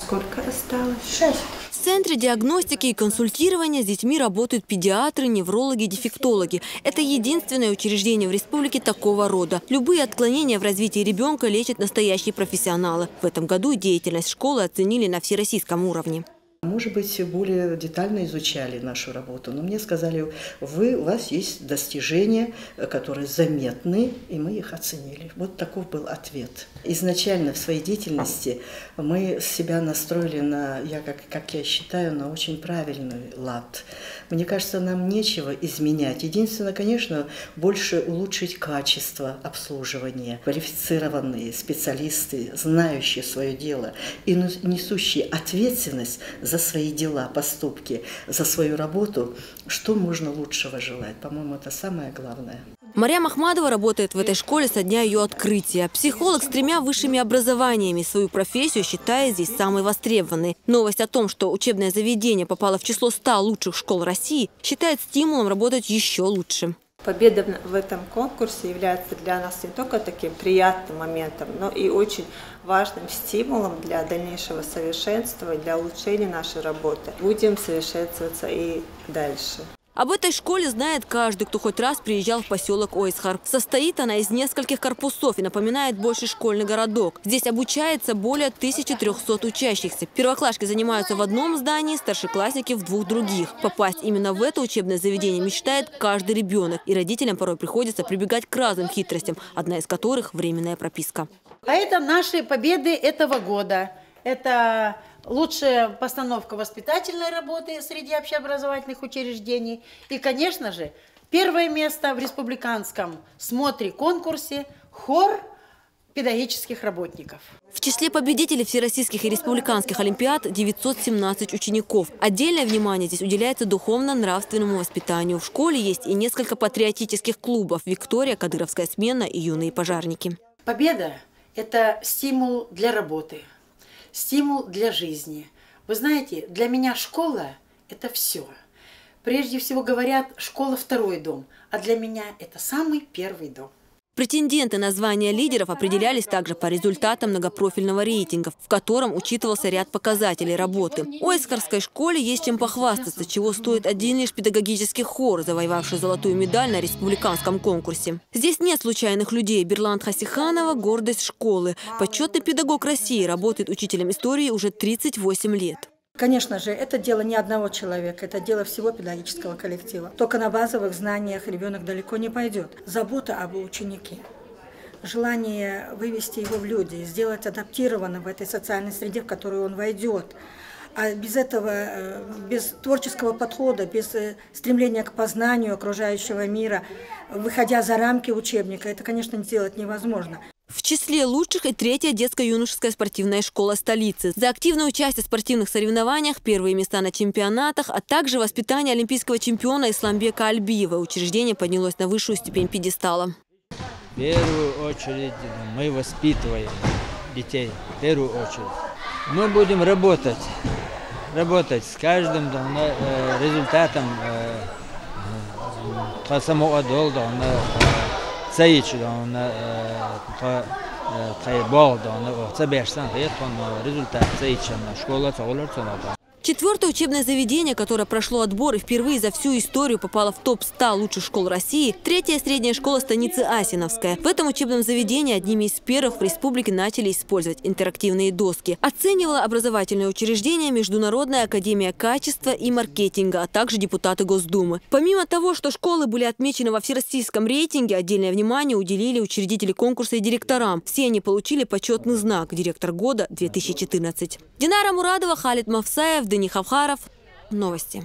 Сколько осталось? 6. В Центре диагностики и консультирования с детьми работают педиатры, неврологи, дефектологи. Это единственное учреждение в республике такого рода. Любые отклонения в развитии ребенка лечат настоящие профессионалы. В этом году деятельность школы оценили на всероссийском уровне. Может быть, более детально изучали нашу работу, но мне сказали, у вас есть достижения, которые заметны, и мы их оценили. Вот таков был ответ. Изначально в своей деятельности мы себя настроили на, как я считаю, на очень правильный лад. Мне кажется, нам нечего изменять. Единственное, конечно, больше улучшить качество обслуживания. Квалифицированные специалисты, знающие свое дело и несущие ответственность за свои дела, поступки, за свою работу, что можно лучшего желать? По-моему, это самое главное. Марьям Ахмадова работает в этой школе со дня ее открытия. Психолог с 3 высшими образованиями. Свою профессию считает здесь самой востребованной. Новость о том, что учебное заведение попало в число 100 лучших школ России, считает стимулом работать еще лучше. Победа в этом конкурсе является для нас не только таким приятным моментом, но и очень важным стимулом для дальнейшего совершенствования, для улучшения нашей работы. Будем совершенствоваться и дальше. Об этой школе знает каждый, кто хоть раз приезжал в поселок Ойсхар. Состоит она из нескольких корпусов и напоминает больше школьный городок. Здесь обучается более 1300 учащихся. Первоклашки занимаются в одном здании, старшеклассники в 2 других. Попасть именно в это учебное заведение мечтает каждый ребенок. И родителям порой приходится прибегать к разным хитростям, одна из которых – временная прописка. А это наши победы этого года. Это лучшая постановка воспитательной работы среди общеобразовательных учреждений. И, конечно же, 1 место в республиканском смотре-конкурсе «Хор педагогических работников». В числе победителей всероссийских и республиканских олимпиад 917 учеников. Отдельное внимание здесь уделяется духовно-нравственному воспитанию. В школе есть и несколько патриотических клубов «Виктория», «Кадыровская смена» и «Юные пожарники». Победа – это стимул для работы. Стимул для жизни. Вы знаете, для меня школа – это все. Прежде всего говорят, школа – 2-й дом, а для меня это самый 1-й дом. Претенденты на звание лидеров определялись также по результатам многопрофильного рейтинга, в котором учитывался ряд показателей работы. У Ойсхарской школе есть чем похвастаться, чего стоит один лишь педагогический хор, завоевавший золотую медаль на республиканском конкурсе. Здесь нет случайных людей. Берлант Хасиханова – гордость школы. Почетный педагог России, работает учителем истории уже 38 лет. Конечно же, это дело не одного человека, это дело всего педагогического коллектива. Только на базовых знаниях ребенок далеко не пойдет. Забота об ученике, желание вывести его в люди, сделать адаптированным в этой социальной среде, в которую он войдет. А без этого, без творческого подхода, без стремления к познанию окружающего мира, выходя за рамки учебника, это, конечно, сделать невозможно. В числе лучших и 3-я детско-юношеская спортивная школа столицы. За активное участие в спортивных соревнованиях, 1-е места на чемпионатах, а также воспитание олимпийского чемпиона Исламбека Альбиева. Учреждение поднялось на высшую ступень пьедестала. В первую очередь мы воспитываем детей. В первую очередь. Мы будем работать с каждым результатом Четвертое учебное заведение, которое прошло отбор и впервые за всю историю попало в топ-100 лучших школ России, 3-я средняя школа станицы Асиновская. В этом учебном заведении одними из первых в республике начали использовать интерактивные доски. Оценивала образовательное учреждение Международная академия качества и маркетинга, а также депутаты Госдумы. Помимо того, что школы были отмечены во всероссийском рейтинге, отдельное внимание уделили учредители конкурса и директорам. Все они получили почетный знак «Директор года 2014». Динара Мурадова, Халид Мавсаев, Дани Хавхаров. Новости.